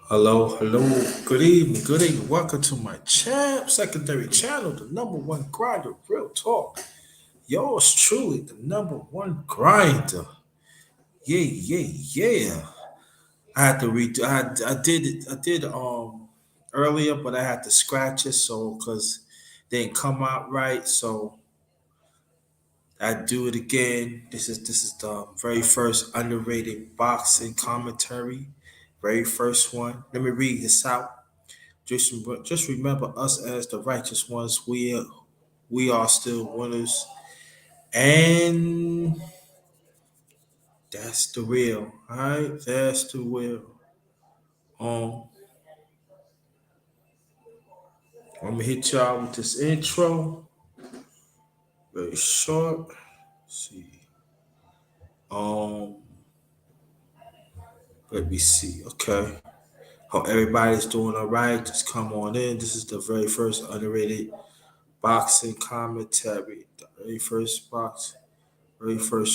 Hello, hello, good evening. Welcome to my secondary channel, the number one grinder, real talk. Yours truly, the number one grinder. Yeah, yeah, yeah. I had to redo. I did it. I did earlier, but I had to scratch it so because they didn't come out right. So I do it again. This is the very first underrated boxing commentary. Very first one. Let me read this out. Just remember us as the righteous ones. We are still winners, and that's the real. All right, that's the real. Um, I'm gonna hit y'all with this intro, very short. Let's see, um, let me see. Okay, hope everybody's doing all right. Just come on in. This is the very first underrated boxing commentary. The very first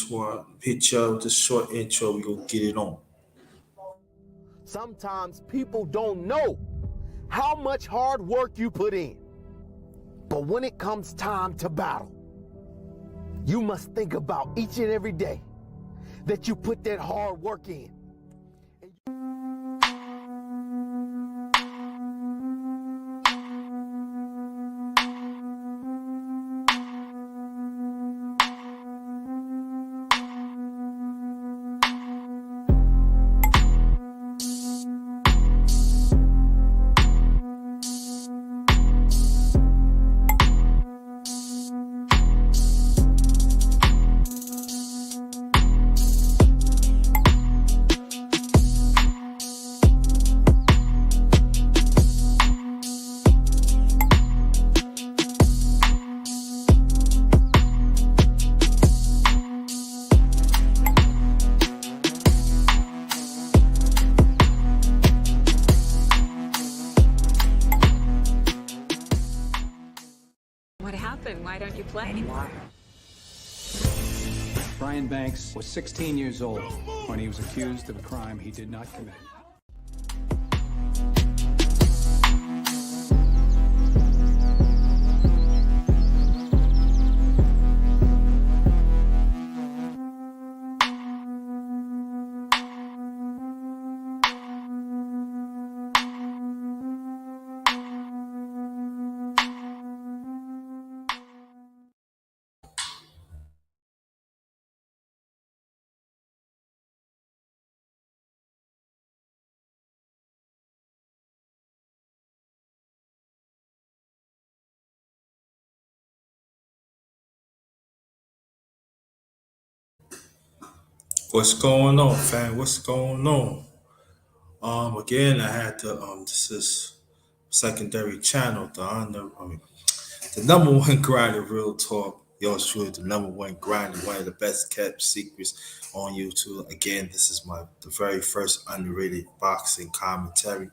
one. Hit y'all with this short intro. We gonna get it on. Sometimes people don't know how much hard work you put in. But when it comes time to battle, you must think about each and every day that you put that hard work in. What happened? Why don't you play anymore? Brian Banks was 16 years old when he was accused of a crime he did not commit. What's going on, fam? What's going on? Again, I had to. This is secondary channel. The number one grinder, real talk. Yours truly, the number one grinder, one of the best kept secrets on YouTube. Again, this is the very first underrated boxing commentary.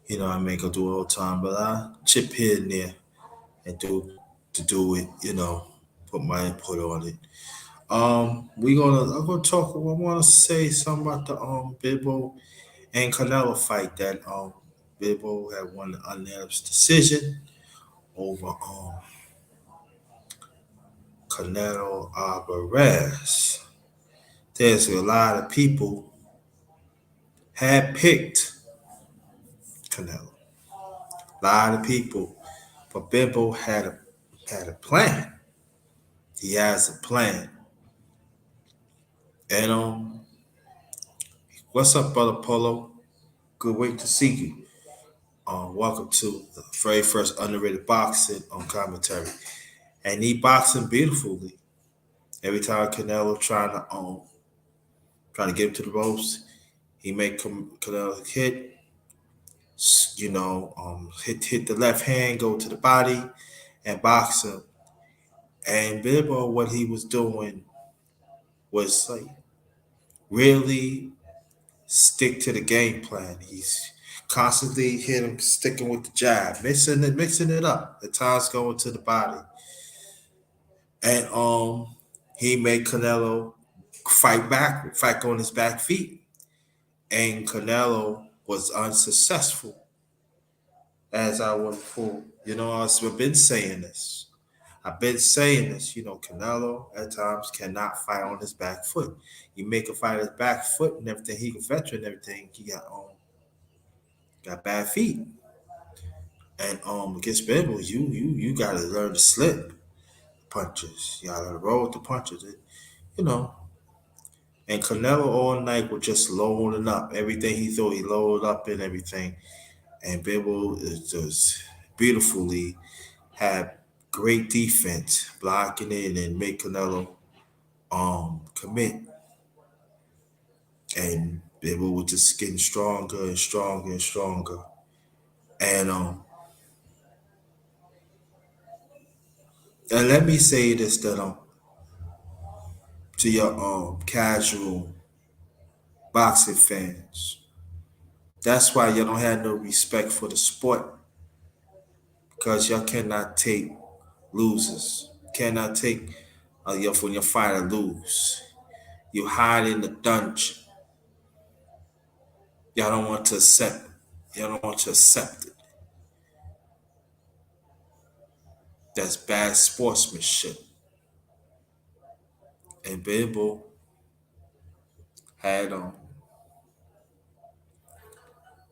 You know, I make a do it all the time, but I chip here and there and do it. You know, put my input on it. I'm gonna talk. I want to say something about the Bibbo and Canelo fight that Bibbo had won the unanimous decision over Canelo Alvarez. There's a lot of people had picked Canelo. A lot of people, but Bibbo had a plan. He has a plan. And what's up, brother Polo? Good wait to see you. Welcome to the very first underrated boxing on commentary. And he boxing beautifully. Every time Canelo trying to get him to the ropes, he make Canelo hit, hit the left hand, go to the body, and box him. And Bilbo, what he was doing was like really stick to the game plan. He's constantly hit him, sticking with the jab, mixing it up. At times going to the body, and he made Canelo fight back, fight on his back feet. And Canelo was unsuccessful as I went forward. I've been saying this. I've been saying this. Canelo at times cannot fight on his back foot. You make a fight his back foot and everything, he can veteran and everything. He got bad feet. And against Bivol, you gotta learn to slip punches. You gotta roll with the punches. You know, and Canelo all night was just loading up. Everything he thought he loaded up and everything. And Bivol is just beautifully had great defense, blocking it and make Canelo commit. And Bivol was just getting stronger and stronger and stronger. And let me say this that to your casual boxing fans. That's why y'all don't have no respect for the sport because y'all cannot take losers. Cannot take when your fighter lose. You hide in the dungeon. Y'all don't want to accept. Y'all don't want to accept it. That's bad sportsmanship. And Bimbo had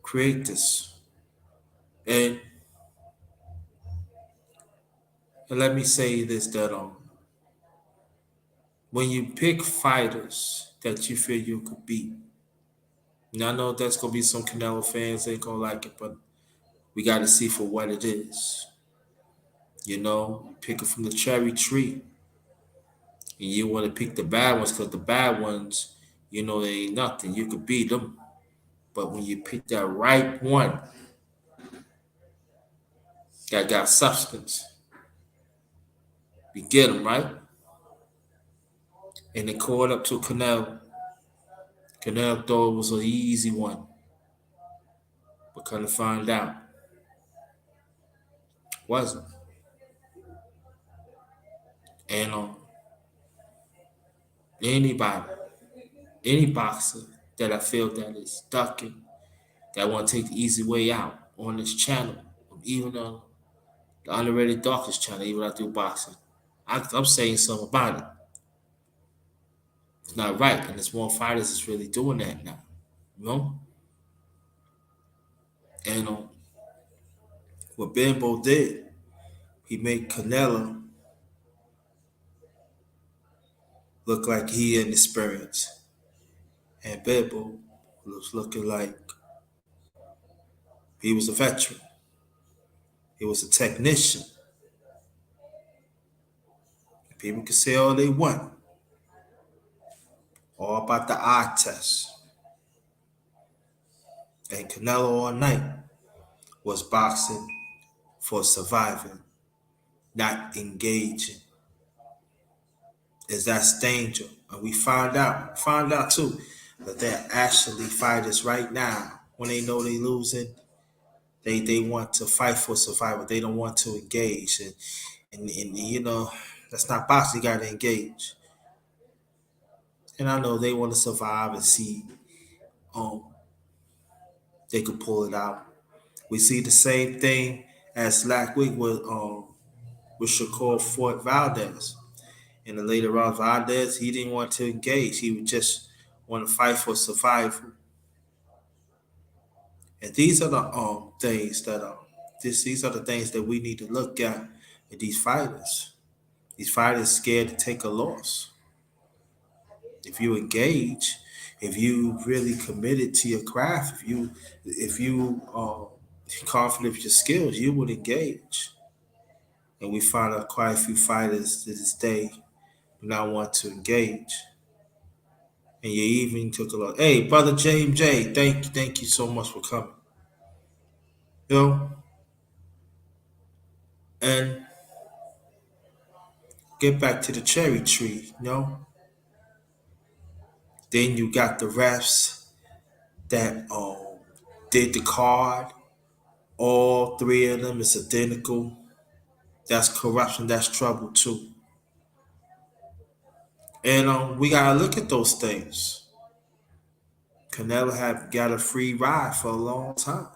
create this. And, and let me say this that when you pick fighters that you feel you could beat, and I know that's gonna be some Canelo fans ain't gonna like it, but we got to see for what it is. Pick it from the cherry tree, and you want to pick the bad ones because the bad ones, they ain't nothing. You could beat them, but when you pick that right one that got substance, you get them right, and they caught up to Canelo. Canelo thought it was an easy one, but kind of find out wasn't. And anybody, any boxer that I feel that is ducking, that want to take the easy way out on this channel, even on the Underrated Darkest channel, even I do boxing, I'm saying something about it. It's not right, and there's more fighters that's really doing that now, you know. And what Bimbo did, he made Canelo look like he inexperienced, and Bimbo was looking like he was a veteran. He was a technician. People can say all they want, all about the eye test. And Canelo all night was boxing for surviving, not engaging. Is that's danger. And we found out too, that they're actually fighters right now. When they know they losing, they want to fight for survival. They don't want to engage. And that's not boxing, you gotta engage. And I know they want to survive and see um they could pull it out. We see the same thing as last week with Shakur Fort Valdez. In the later round, Valdez, he didn't want to engage. He would just want to fight for survival. And these are the things that these are the things that we need to look at in these fighters. These fighters scared to take a loss. If you engage, if you really committed to your craft, if you confident with your skills, you would engage. And we find out quite a few fighters to this day do not want to engage. And you even took a look. Hey, brother James J, thank you so much for coming. You know, and get back to the cherry tree. Then you got the refs that did the card. All three of them is identical. That's corruption. That's trouble too. And we gotta look at those things. Canelo had got a free ride for a long time,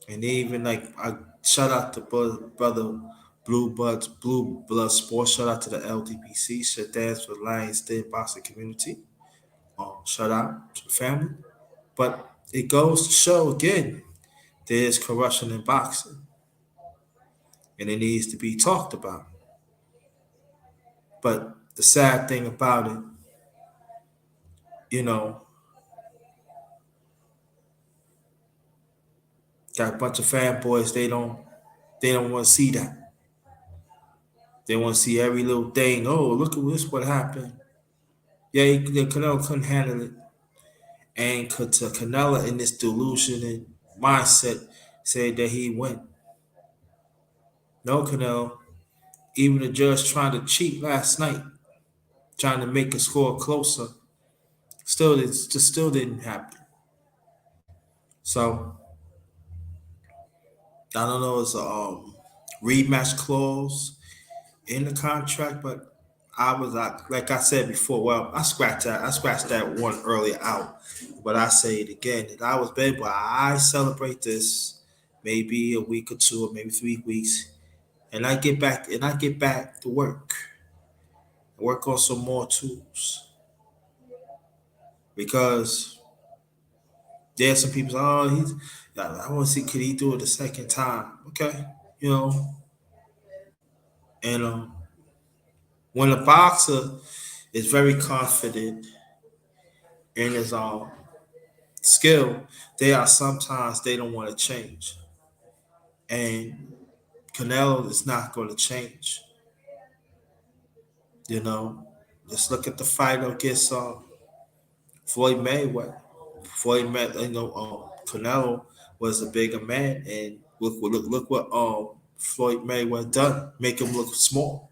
and they even like I shout out to brother Blue Blood Sports. Shout out to the LDPC. Shit dance for Lions Den boxing community. Shout out to the family. But it goes to show again, there's corruption in boxing, and it needs to be talked about. But the sad thing about it, you know, got a bunch of fanboys. They don't want to see that. They want to see every little thing. Oh, look at this! What happened? Yeah, the Canelo couldn't handle it, and to Canelo in this delusion and mindset said that he win. No, Canelo. Even the judge trying to cheat last night, trying to make the score closer, still didn't happen. So I don't know. It's a rematch clause in the contract, but I was like I said before. Well, I scratched that. I scratched that one earlier out, but I say it again. That I was bad, but I celebrate this maybe a week or two, or maybe 3 weeks, and I get back to work on some more tools because there's some people. Oh, I want to see could he do it the second time? Okay, you know, and when a boxer is very confident in his skill, they are sometimes they don't want to change. And Canelo is not going to change. You know, just look at the fight against Floyd Mayweather. Canelo was a bigger man, and look what Floyd Mayweather done, make him look small.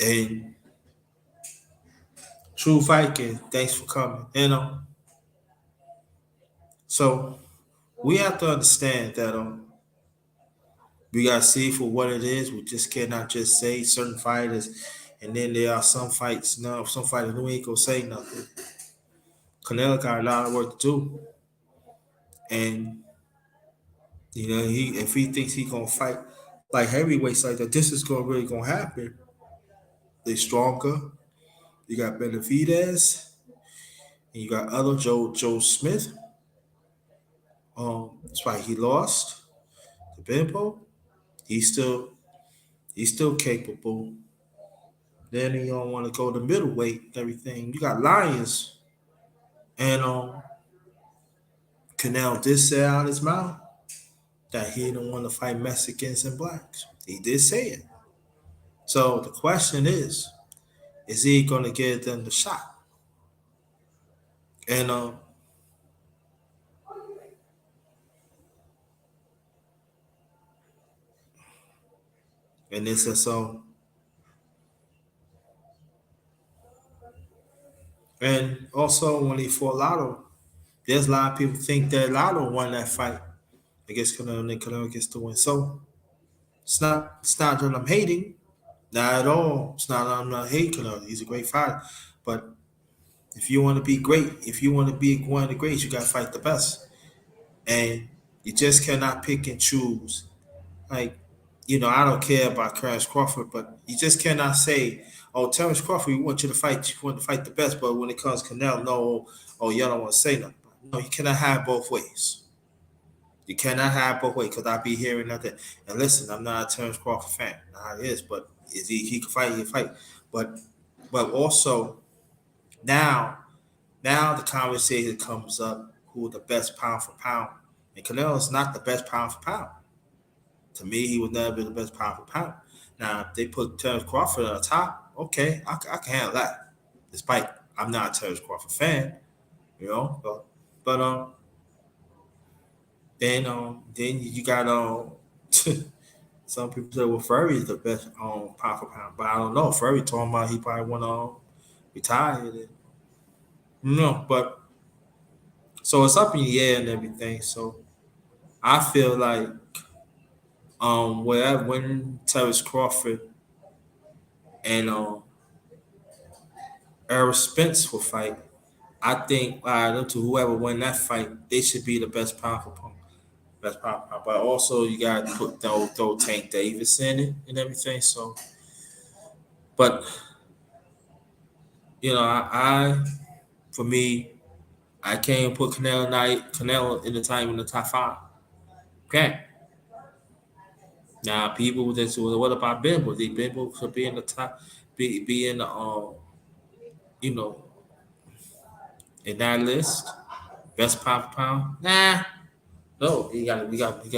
And true Viking, thanks for coming. So we have to understand that we gotta see for what it is. We just cannot just say certain fighters, and then there are some fights. No, some fighters who ain't gonna say nothing. Canelo got a lot of work to do, and he if he thinks he gonna fight like heavyweights like that, this is gonna really gonna happen. They stronger. You got Benavidez, and you got other Joe Smith. That's why he lost to Bimbo. He's still he's still capable. Then you don't want to go to middleweight and everything. You got Lions, and Canal did say out his mouth that he didn't want to fight Mexicans and blacks. He did say it. So the question is he going to give them the shot? And this is so. And also when he fought Lotto, there's a lot of people think that Lotto won that fight. I guess Canelo gets the win. So it's not that I'm hating, not at all. It's not that I'm not hating Canelo. He's a great fighter, but if you want to be great, if you want to be one of the greats, you got to fight the best. And you just cannot pick and choose. Like, I don't care about Terrence Crawford, but you just cannot say, "Oh, Terrence Crawford, we want you to fight. You want to fight the best." But when it comes to Canelo, no, oh, y'all don't want to say nothing. No, you cannot have both ways. You cannot have both ways because I be hearing nothing. And listen, I'm not a Terrence Crawford fan. Nah, he is, but is he can fight? He can fight. But also now Now the conversation comes up who the best pound for pound. And Canelo is not the best pound for pound. To me, he would never be the best pound for pound. Now, if they put Terrence Crawford on the top, okay, I can handle that. Despite I'm not a Terrence Crawford fan, but then you got some people say well Furry is the best pound for pound, but I don't know. Furry talking about he probably want to retire. No, but so it's up in the air and everything. So I feel like when Terrence Crawford and Errol Spence will fight, I think to whoever win that fight, they should be the best pound for pound. Best pound for pound. But also you got to throw Tank Davis in it and everything. So, but I for me, I can't put Canelo in the time in the top five. Okay. Now people that say, well, what about Bimbo? The Bimbo could be in the top, be in the you know, in that list, best pound for pound. Nah, no, we got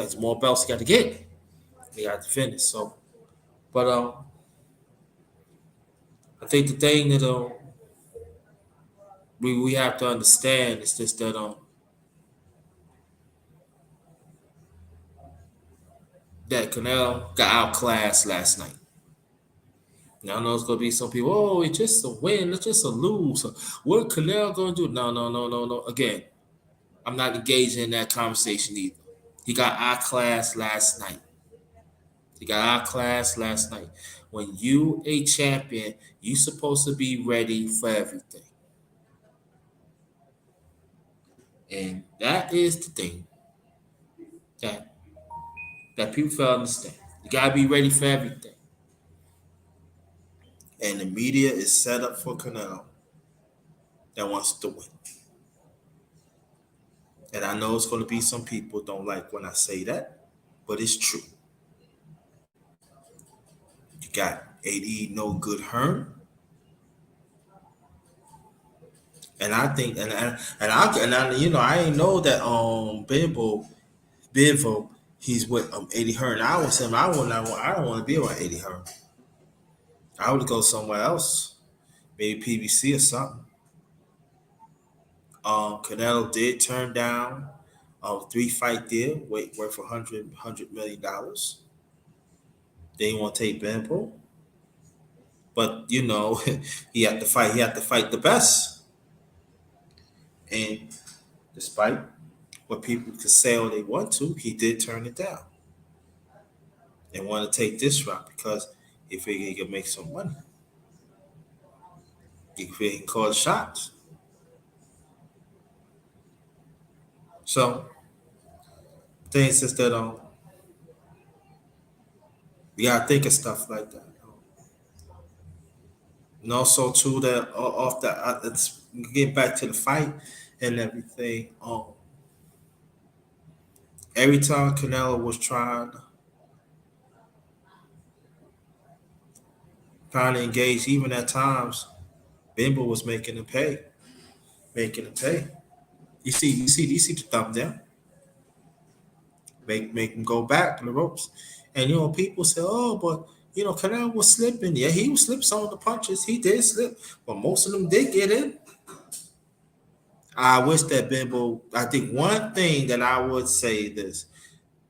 some more belts. He got to get. We got to finish. So, but I think the thing that we have to understand is just that that Canelo got outclassed last night. Now I know it's gonna be some people. Oh, it's just a win. It's just a lose. What Canelo gonna do? No, no, no, no, no. Again, I'm not engaging in that conversation either. He got outclassed last night. He got outclassed last night. When you a champion, you supposed to be ready for everything, and that is the thing that people fail to understand. You gotta be ready for everything, and the media is set up for Canelo that wants to win. And I know it's going to be some people don't like when I say that, but it's true. You got 80 no good Hearn, and I think I ain't know that Bivol he's with 80 Hearn. I was him. I don't want to be around 80 Hearn. I would go somewhere else, maybe PBC or something. Canelo did turn down a 3 fight deal, worth $100 million. They didn't want to take Bivol. But he had to fight. He had to fight the best. And despite what people could say all they want to, he did turn it down and want to take this route because he figured he could make some money. He figured he can call the shots. So things is that you gotta think of stuff like that. And also too that off that let's get back to the fight and everything. Every time Canelo was trying to engage, even at times, Bimbo was making him pay, making him pay. You see the thumbnail. Make him go back to the ropes. And people say, oh, but Canelo was slipping. Yeah, he was slipping some of the punches. He did slip, but most of them did get in. I wish that Bimbo. I think one thing that I would say this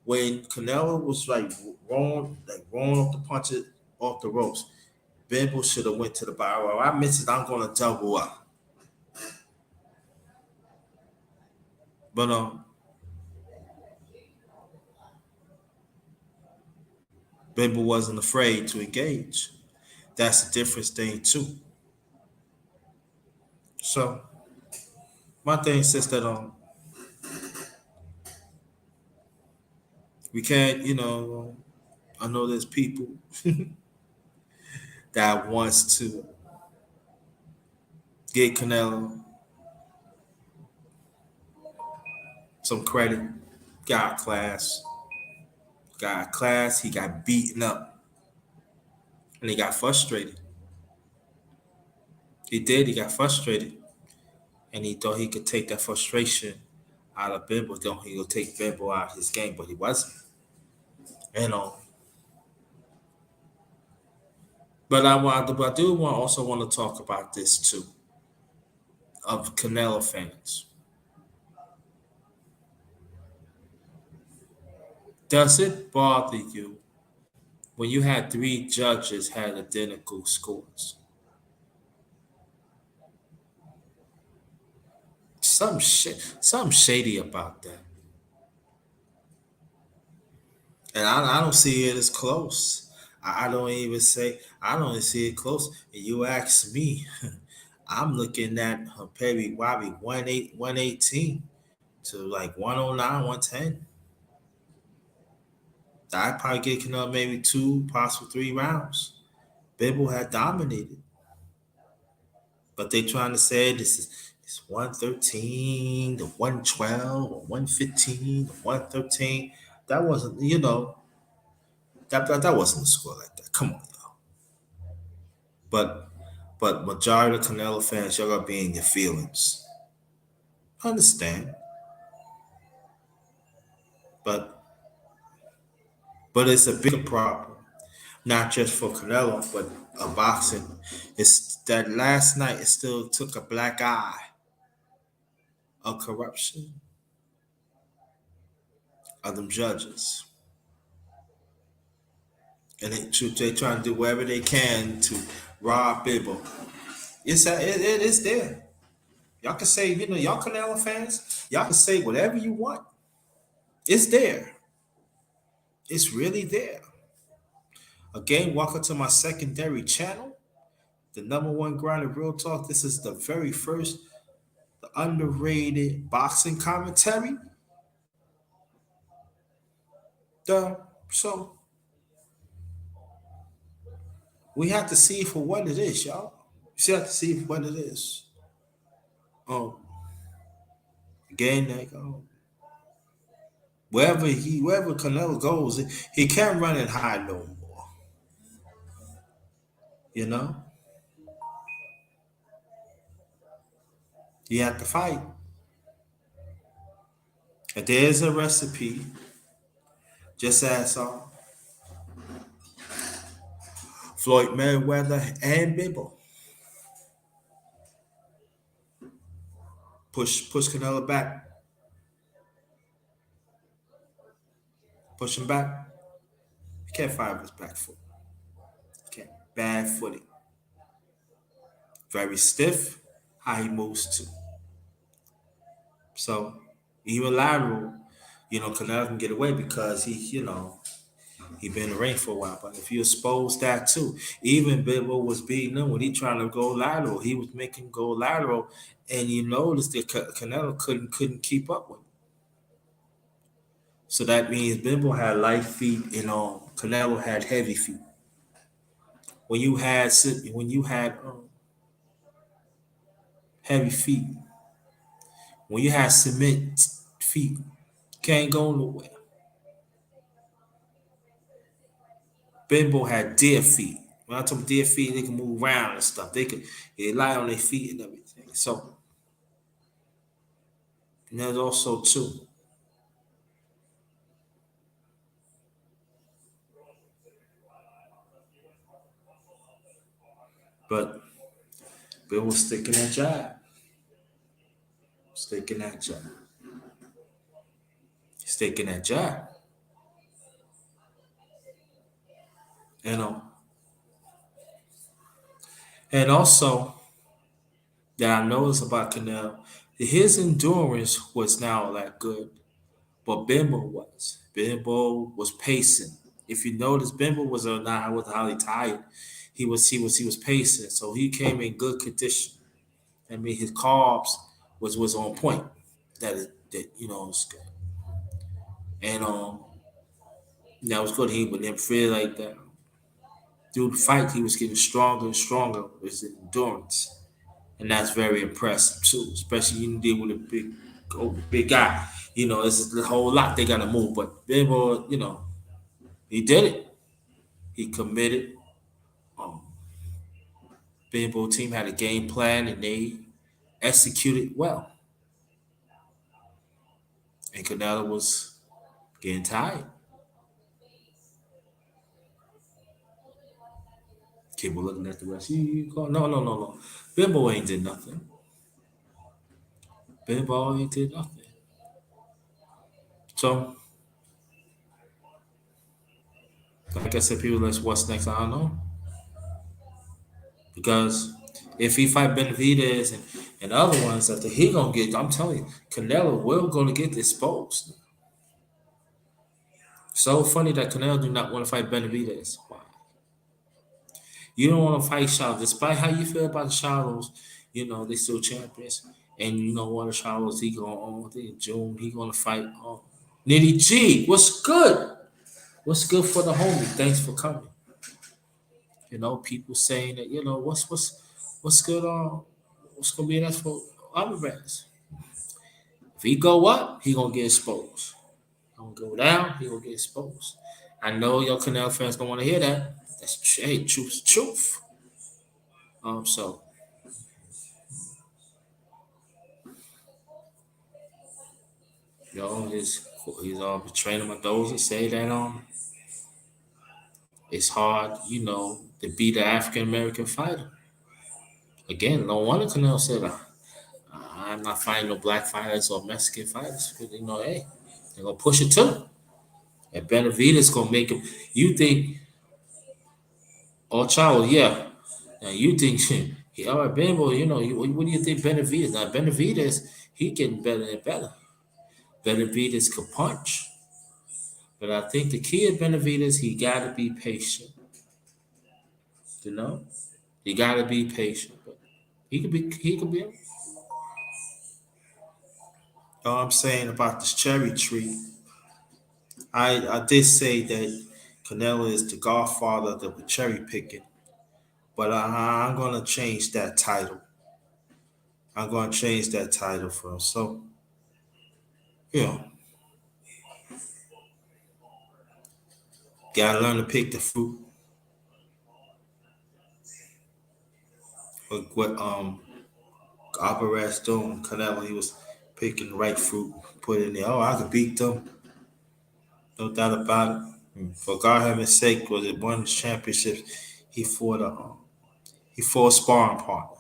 when Canelo was rolling off the punches off the ropes, Bimbo should have went to the bar. Well, I missed it. I'm gonna double up. But Bimbo wasn't afraid to engage. That's the difference thing too. So my thing says that we can't, I know there's people that wants to get Canelo some credit. Got class, he got beaten up, and he got frustrated. He got frustrated, and he thought he could take that frustration out of Bimbo. Don't he? Will take Bimbo out of his game, but he wasn't. And but I do also want to talk about this too of Canelo fans. Does it bother you when you had three judges had identical scores? Something shady about that. And I don't see it as close. I don't even see it close. And you ask me, I'm looking at maybe probably 118 to like 109, 110. I probably get Canelo maybe two, possible 3 rounds. Bibble had dominated, but they trying to say this is it's 113 to 112 or 115 to 113. That wasn't, that wasn't a score like that. Come on, y'all. But majority of Canelo fans, y'all gotta be in your feelings. I understand, but it's a bigger problem, not just for Canelo, but boxing. It's that last night it still took a black eye of corruption of them judges. And they trying to do whatever they can to rob Bibble. It is there. Y'all can say, y'all Canelo fans, y'all can say whatever you want. It's there. It's really there. Again, welcome to my secondary channel, the number one grind of real talk. This is the very first, the underrated boxing commentary. So we have to see for what it is, y'all. You still have to see for what it is. Um, again, like wherever Canelo goes, he can't run it high no more. You know, you have to fight. And there's a recipe, just as Floyd Mayweather and Bibble push Canelo back, push him back. You can't fight with his back foot. You can't. Bad footing. Very stiff. How he moves too. So even lateral, Canelo can get away because he been in the ring for a while. But if you expose that too, even Bibble was beating him when he trying to go lateral. He was making go lateral, and you notice that Canelo couldn't keep up with him. So that means Bibble had light feet, and Canelo had heavy feet. When you had heavy feet, when you had cement feet, can't go nowhere. Bimbo had deer feet. When I talk about deer feet, they can move around and stuff. They lie on their feet and everything. So, and there's also too. But Bill was sticking that jab. Sticking that jab. Sticking that jab. And also that I noticed about Canelo, his endurance was now that good, but Bimbo was. Bimbo was pacing. If you notice, Bimbo was not highly tired. He was pacing, so he came in good condition. I mean, his carbs was on point. That was good, and that was good. He would then feel like that through the fight, he was getting stronger and stronger with his endurance, and that's very impressive too. Especially you deal with a big guy. It's a whole lot they got to move, but Bimbo, he did it. He committed. Um, Bimbo team had a game plan and they executed well. And Canelo was getting tired. People looking at the rest. You call no. Bimbo ain't did nothing. Bimbo ain't did nothing. So, like I said, people, let's what's next. I don't know. Because if he fight Benavidez and other ones, that he gonna get, I'm telling you, Canelo will gonna get exposed. So funny that Canelo do not want to fight Benavidez. Why? You don't want to fight Charlo, despite how you feel about Charlos. They still champions. And what a Charles he going on. I think June he gonna fight Nitty G. What's good? What's good for the homie? Thanks for coming. People saying that, what's good what's gonna be next for Alvarez. If he go up, he gonna get exposed. Gonna go down, he gonna get exposed. I know your Canal fans don't want to hear that. That's hey, truth. So his training Mendoza say that it's hard, to beat an African American fighter. Again, no wonder Canelo said, I'm not fighting no black fighters or Mexican fighters because hey, they're gonna push it too. And Benavidez gonna make him. You think, oh, child, yeah. Now you think, yeah, all right, Benbo, what do you think Benavidez? Now Benavidez, he getting better and better. Benavidez could punch, but I think the key of Benavidez, he gotta be patient. You know, he gotta be patient. But he could be. I'm saying about this cherry tree. I did say that Canelo is the godfather of the cherry picking, but I'm gonna change that title. I'm gonna change that title for him. So, yeah, gotta learn to pick the fruit. What Alvarez doing? Canelo, he was picking the right fruit, put it in there. Oh, I could beat them, no doubt about it. For God heaven's sake, was it one of the championships? He fought a sparring partner.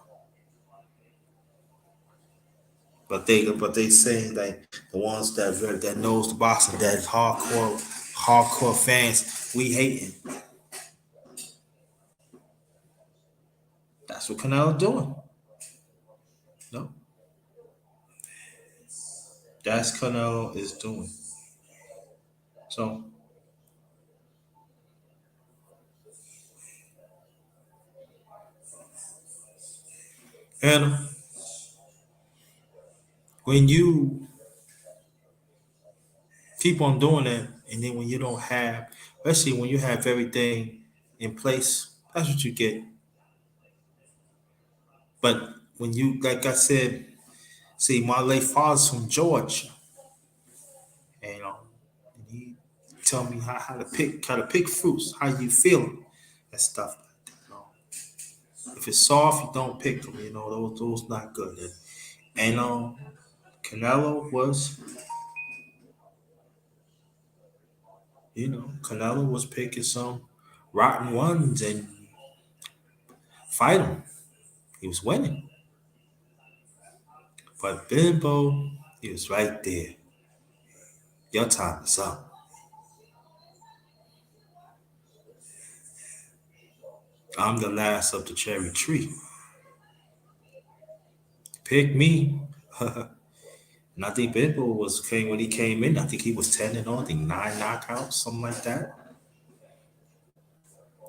But they saying that the ones that knows the boxing, that is hardcore fans, we hating. That's what Canelo doing. No, that's Canelo is doing. So, and when you keep on doing that, and then when you don't have, especially when you have everything in place, that's what you get. But when you, like I said, see, my late father's from Georgia, and he tell me how to pick fruits, how you feeling, and stuff like that. If it's soft, you don't pick them. Those not good. And Canelo was picking some rotten ones and fight them. He was winning, but Bimbo, he was right there. Your time is up. I'm the last of the cherry tree. Pick me. And I think Pitbull came when he came in. I think he was 10-0. I think 9 knockouts, something like that.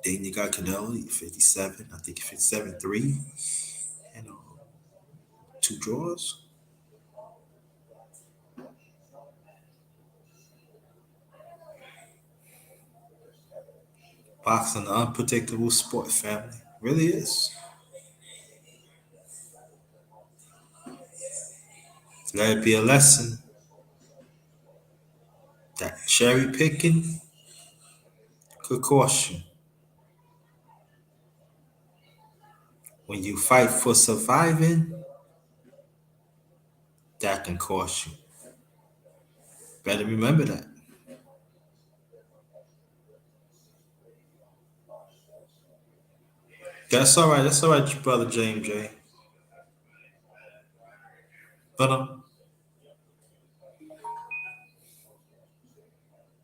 Then you got Canelo, 57. I think 57-3. And 2 draws. Boxing, an unpredictable sport, family. Really is. Let it be a lesson that cherry picking could cost you. When you fight for surviving, that can cost you. Better remember that. That's all right. That's all right, brother James J. But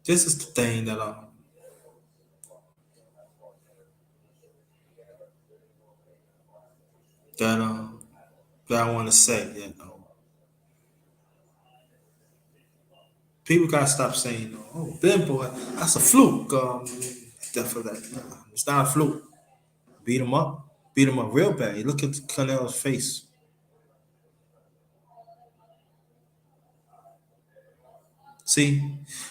this is the thing that that I want to say. People gotta stop saying, "Oh, Bimbo, that's a fluke." Stuff for that. No, it's not a fluke. Beat him up real bad. You look at Canelo's face. See,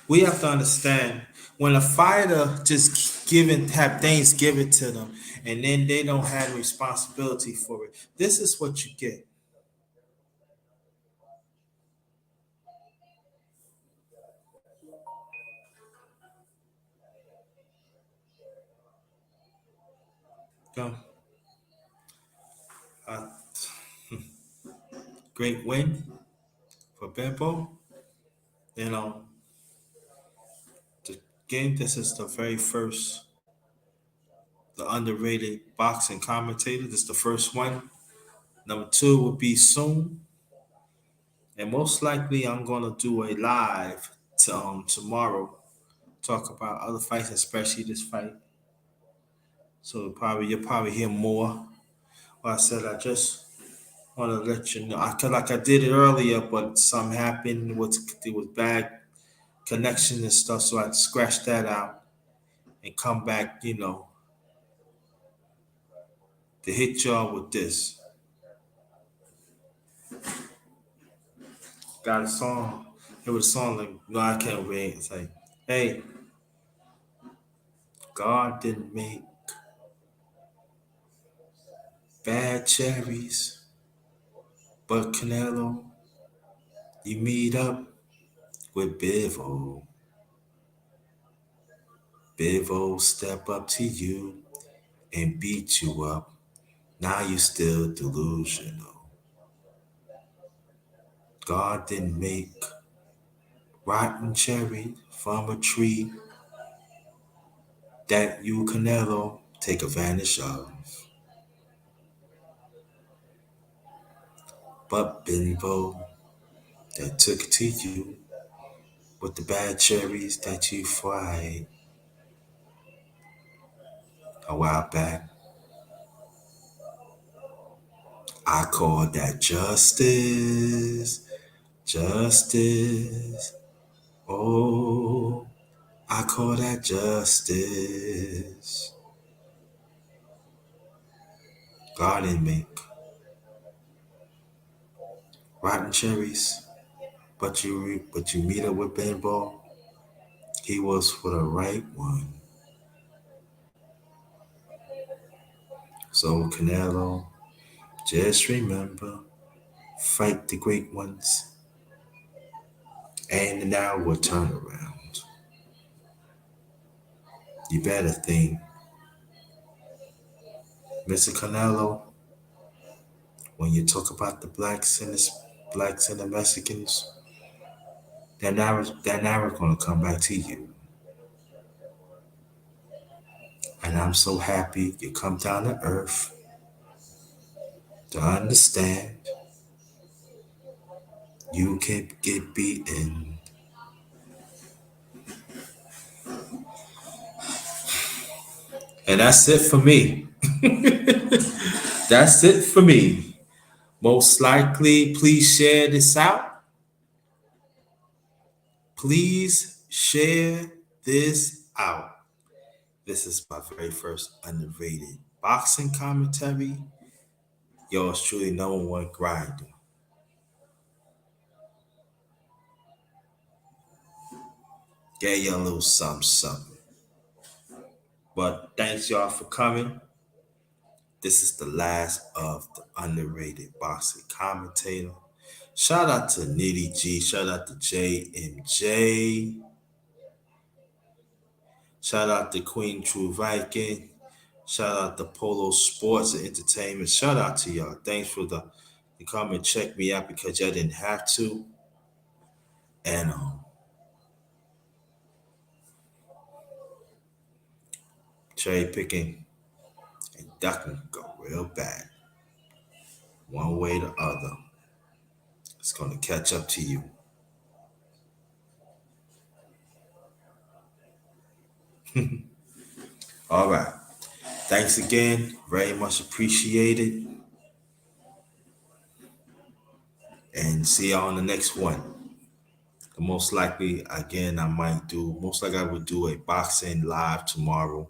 we have to understand when a fighter just given have things given to them and then they don't have responsibility for it. This is what you get. So, a great win for Bimbo. You know, the game. This is the very first, the underrated boxing commentator. This is the first one. Number two will be soon, and most likely I'm gonna do a live tomorrow. Talk about other fights, especially this fight. So probably you'll probably hear more. Like I said, I just want to let you know. I feel like I did it earlier, but something happened. There was bad connection and stuff, so I had to scratch that out and come back. To hit y'all with this. Got a song. It was a song like, no, I can't wait. It's like, hey, God didn't make bad cherries, but Canelo, you meet up with Bivo. Bivo step up to you and beat you up. Now you still delusional. God didn't make rotten cherry from a tree that you Canelo take advantage of. But Bivo that took it to you with the bad cherries that you fried a while back. I call that justice, justice. Oh, I call that justice. God didn't make rotten cherries, but you meet up with Ben Ball. He was for the right one. So Canelo, just remember, fight the great ones, and now will turn around. You better think, Mr. Canelo, when you talk about the blacks and the Mexicans, that never gonna come back to you. And I'm so happy you come down to earth to understand you can get beaten. And that's it for me. That's it for me. Most likely, please share this out. Please share this out. This is my very first underrated boxing commentary. Yours truly, number one grinder. Get you a little something, something. But thanks y'all for coming. This is the last of the underrated boxing commentator. Shout out to Nitty G. Shout out to JMJ. Shout out to Queen True Viking. Shout out to Polo Sports and Entertainment. Shout out to y'all. Thanks for the come and check me out because y'all didn't have to. And cherry picking and ducking go real bad. One way or the other. It's gonna catch up to you. All right. Thanks again. Very much appreciated. And see y'all on the next one. Most likely, again, most likely I would do a boxing live tomorrow.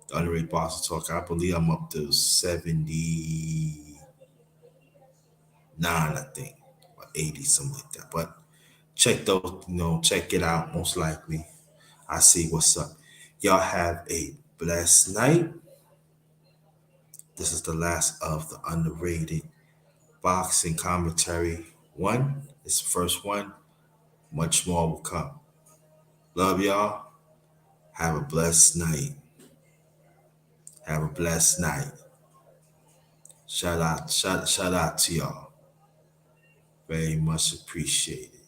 The underrated boxing talk. I believe I'm up to 79, I think, or 80, something like that. But check those, check it out. Most likely, I see what's up. Y'all have a blessed night. This is the last of the underrated boxing commentary one. It's the first one. Much more will come. Love y'all. Have a blessed night. Have a blessed night. Shout out to y'all. Very much appreciated.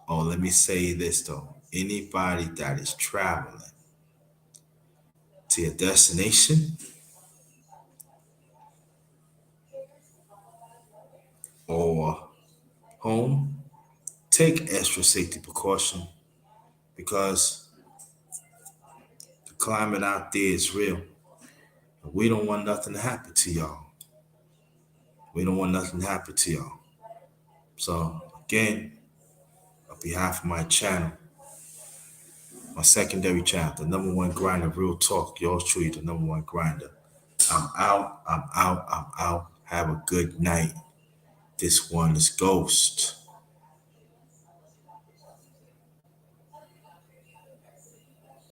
Oh, let me say this though. Anybody that is traveling to your destination or home, take extra safety precaution because the climate out there is real. We don't want nothing to happen to y'all. We don't want nothing to happen to y'all. So again, on behalf of my channel, my secondary channel, the number one grinder, real talk, yours truly, the number one grinder. I'm out. I'm out. I'm out. Have a good night. This one is Ghost.